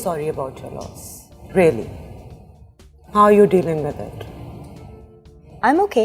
sorry about your loss. Really. How are you dealing with it? I'm okay.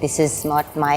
this is not my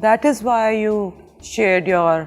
That is why you shared your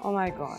Oh my God.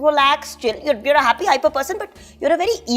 relaxed, chill, you're a happy hyper person but you're a very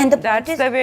And that's the way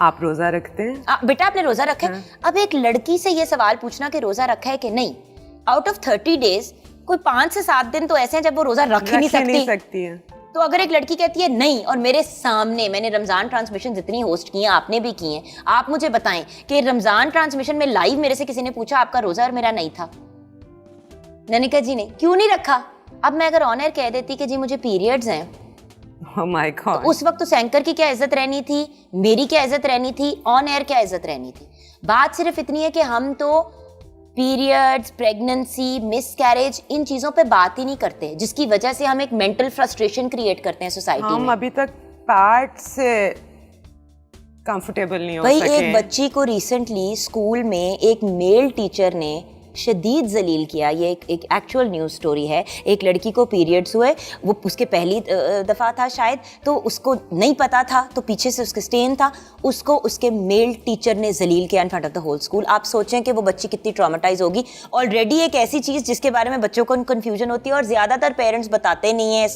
آپ روزہ رکھتے ہیں؟ بیٹا آپ نے روزہ رکھا ہے؟ اب ایک لڑکی سے یہ سوال پوچھنا کہ روزہ رکھا ہے کہ نہیں, آؤٹ آف 30 days کوئی 5 سے 7 دن تو ایسے ہیں جب وہ روزہ رکھ ہی نہیں سکتی ہے. تو اگر ایک لڑکی کہتی ہے نہیں, اور میرے سامنے میں نے رمضان ٹرانسمیشن جتنی ہوسٹ کی ہیں آپ نے بھی کی ہیں, آپ مجھے بتائیں کہ رمضان ٹرانسمیشن میں لائیو میرے سے کسی نے پوچھا آپ کا روزہ اور میرا نہیں تھا, میں نے کہا جی نہیں, کیوں نہیں رکھا. اب میں اگر آن ایئر کہہ دیتی کہ جی مجھے پیریڈز ہیں, oh my God. تو اس وقت تو اینکر کی کیا عزت رہنی تھی, میری کیا عزت رہنی تھی, آن ایئر کیا عزت رہنی تھی. بات صرف اتنی ہے کہ ہم تو پیریڈز, پریگننسی, مس کیریج, ان چیزوں پہ بات ہی نہیں کرتے, جس کی وجہ سے ہم ایک مینٹل فرسٹریشن کریٹ کرتے ہیں سوسائٹی میں. ہم ابھی تک پیٹ سے کمفرٹیبل نہیں ہو سکے. ایک بچی کو ریسنٹلی اسکول میں ایک میل ٹیچر نے شدید ذلیل کیا. یہ ایک ایکچوئل نیوز سٹوری ہے. ایک لڑکی کو پیریڈز ہوئے, وہ اس کے پہلی دفعہ تھا شاید, تو اس کو نہیں پتا تھا, تو پیچھے سے اس کے اسٹین تھا, اس کو اس کے میل ٹیچر نے ذلیل کیا in front of the whole school. آپ سوچیں کہ وہ بچی کتنی ٹراماٹائز ہوگی. آلریڈی ایک ایسی چیز جس کے بارے میں بچوں کو کنفیوژن ہوتی ہے, اور زیادہ تر پیرنٹس بتاتے نہیں ہیں,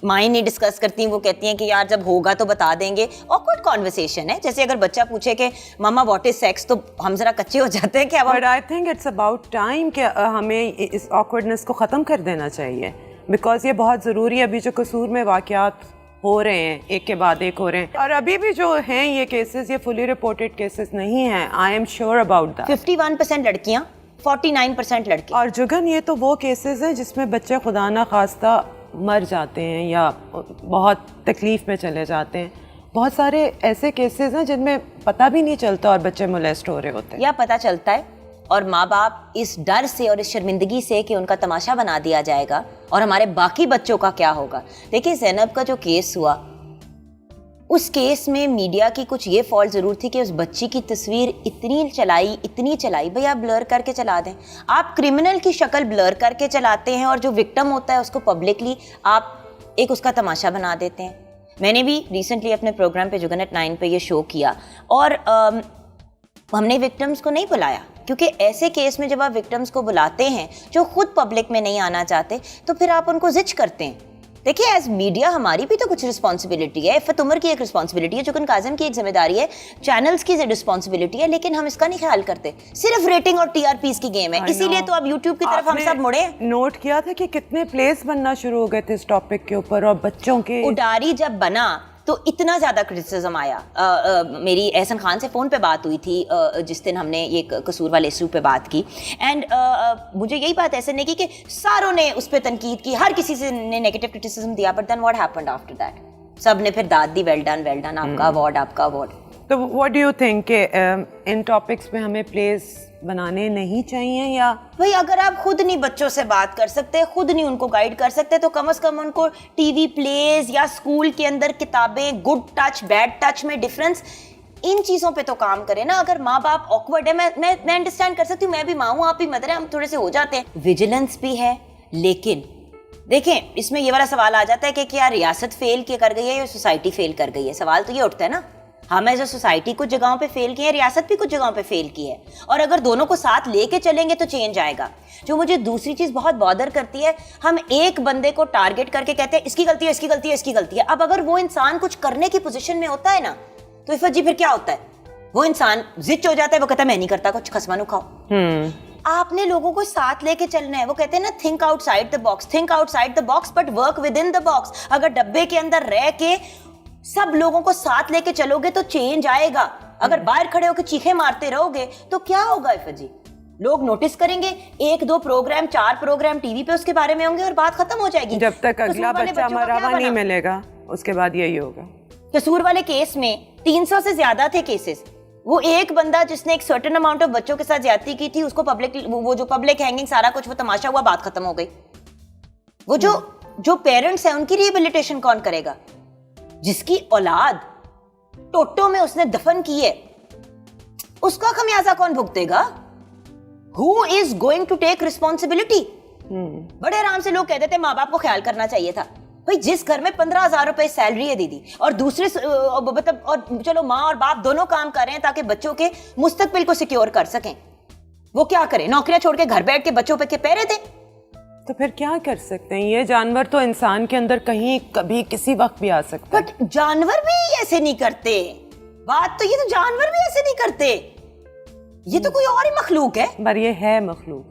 مائیں نہیں ڈسکس کرتی ہیں, وہ کہتی ہیں کہ یار جب ہوگا تو بتا دیں گے. آکورڈ کانورسیشن ہے, جیسے اگر بچہ پوچھے کہ ماما واٹ از سیکس, تو ہم ذرا کچے ہو جاتے ہیں کہ اب. But I think it's about time کہ ہمیں اس آکورڈنس کو ختم کر دینا چاہیے, بیکاز یہ بہت ضروری ہے. ابھی جو قصور میں واقعات ہو رہے ہیں, ایک کے بعد ایک ہو رہے ہیں, اور ابھی بھی جو ہیں یہ کیسز, یہ فلی رپورٹڈ کیسز نہیں ہیں. I am sure about that. 51% لڑکیاں, 49% لڑکے. اور جگن یہ تو وہ کیسز ہیں جس میں بچے خدا نہ خواستہ مر جاتے ہیں یا بہت تکلیف میں چلے جاتے ہیں. بہت سارے ایسے کیسز ہیں جن میں پتہ بھی نہیں چلتا اور بچے مولیسٹ ہو رہے ہوتے ہیں, یا پتہ چلتا ہے اور ماں باپ اس ڈر سے اور اس شرمندگی سے کہ ان کا تماشا بنا دیا جائے گا اور ہمارے باقی بچوں کا کیا ہوگا. دیکھیں زینب کا جو کیس ہوا, اس کیس میں میڈیا کی کچھ یہ فالٹ ضرور تھی کہ اس بچی کی تصویر اتنی چلائی, بھئی آپ بلر کر کے چلا دیں. آپ کرمنل کی شکل بلر کر کے چلاتے ہیں, اور جو وکٹم ہوتا ہے اس کو پبلکلی آپ ایک اس کا تماشا بنا دیتے ہیں. میں نے بھی ریسنٹلی اپنے پروگرام پہ جگن ایٹ 9 پہ یہ شو کیا, اور ہم نے وکٹمس کو نہیں بلایا, کیونکہ ایسے کیس میں جب آپ وکٹمس کو بلاتے ہیں جو خود پبلک میں نہیں آنا چاہتے, تو پھر آپ ان کو زچ کرتے ہیں. دیکھیں ایز میڈیا ہماری بھی تو کچھ رسپانسبلٹی ہے. عفت عمر کی ایک رسپانسبلٹی ہے, جگن کاظم کی ایک ذمہ داری ہے, چینلز کی رسپانسبلٹی ہے, لیکن ہم اس کا نہیں خیال کرتے. صرف ریٹنگ اور TRPs کی گیم ہے, اسی لیے تو اب یوٹیوب کی طرف ہم سب مڑے. نوٹ کیا تھا کہ کتنے پلیس بننا شروع ہو گئے تھے اس ٹاپک کے اوپر, اور بچوں کے اڈاری جب بنا تو اتنا زیادہ کرٹیسزم آیا. میری احسن خان سے فون پہ بات ہوئی تھی جس دن ہم نے یہ قصور والے ایشو پہ بات کی, اینڈ مجھے یہی بات ایسے نہیں کی کہ ساروں نے اس پہ تنقید کی, ہر کسی سے نے نیگیٹو کرٹیسزم دیا, but then what happened after that, سب نے پھر داد دی, ویل ڈن, آپ کا اوارڈ. تو واٹ ڈو یو تھنک کہ ان ٹاپکس پہ ہمیں پلیز بنانے نہیں چاہیے, یا بھئی اگر آپ خود نہیں بچوں سے بات کر سکتے, خود نہیں ان کو گائیڈ کر سکتے, تو کم از کم ان کو ٹی وی پلیز یا اسکول کے اندر کتابیں, گڈ ٹچ بیڈ ٹچ میں ڈفرینس, ان چیزوں پہ تو کام کریں نا. اگر ماں باپ آکورڈ ہے, میں انڈرسٹینڈ کر سکتی ہوں, میں بھی ماں ہوں, آپ بھی مدر ہیں, ہم تھوڑے سے ہو جاتے ہیں. ویجیلنس بھی ہے, لیکن دیکھیں اس میں یہ والا سوال آ جاتا ہے کہ کیا ریاست فیل کر گئی ہے یا سوسائٹی فیل کر گئی ہے. سوال تو یہ اٹھتا ہے نا, ہم ایز اے سوسائٹی کچھ جگہوں پہ فیل کی ہے, ریاست بھی کچھ جگہوں پہ فیل کی ہے, اور اگر دونوں کو ساتھ لے کے چلیں گے تو چینج آئے گا. جو مجھے دوسری چیز بہت بادر کرتی ہے, ہم ایک بندے کو ٹارگٹ کر کے کہتے ہیں اس کی غلطی ہے, اس کی غلطی ہے, اس کی غلطی ہے. اب اگر وہ انسان کچھ کرنے کی پوزیشن میں ہوتا ہے نا, تو عفت جی پھر کیا ہوتا ہے, وہ انسان زچ ہو جاتا ہے, وہ کہتا ہے میں نہیں کرتا کچھ, خسمانو کھاؤ. آپ نے لوگوں کو ساتھ لے کے چلنا ہے. وہ کہتے ہیں نا think out side the box, think out side the box but work with in the box. اگر ڈبے کے اندر رہ کے سب لوگوں کو ساتھ لے کے چلو گے تو چینج آئے گا. اگر باہر کھڑے ہو کے چیخے مارتے رہو گے تو کیا ہوگا عفت جی؟ لوگ نوٹس کریں گے, 1-2 پروگرام 4 پروگرام ٹی وی پہ اس کے بارے میں ہوں گے اور بات ختم ہو جائے گی. جب تک اگلا بچہ مرا ہوا نہیں ملے گا اس کے بعد یہی ہوگا. قصور والے کیس میں 300 سے زیادہ تھے کیسز. وہ ایک بندہ جس نے ایک سرٹن اماؤنٹ آف بچوں کے ساتھ زیادتی کی تھی, اس کو پبلک, وہ جو پبلک ہینگنگ سارا کچھ, وہ تماشا ہوا, بات ختم ہو گئی. وہ جو پیرنٹس ہیں ان کی ریہیبلیٹیشن کون کرے گا؟ جس کی اولاد ٹوٹو میں اس نے دفن کی ہے, اس کا خمیازہ کون بھگتے گا؟ Who is going to take responsibility? بڑے آرام سے لوگ کہتے تھے ماں باپ کو خیال کرنا چاہیے تھا. بھائی جس گھر میں 15,000 روپے سیلری ہے دیدی, اور دوسرے مطلب, اور چلو ماں اور باپ دونوں کام کر رہے ہیں تاکہ بچوں کے مستقبل کو سیکیور کر سکیں, وہ کیا کریں؟ نوکریاں چھوڑ کے گھر بیٹھ کے بچوں پہ کے پیرے دیں. تو پھر کیا کر سکتے ہیں؟ یہ جانور تو انسان کے اندر کہیں کبھی کسی وقت بھی آ سکتا ہے. بٹ جانور بھی ایسے نہیں کرتے. بات تو یہ تو جانور بھی ایسے نہیں کرتے, یہ تو کوئی اور ہی مخلوق ہے. پر یہ ہے مخلوق.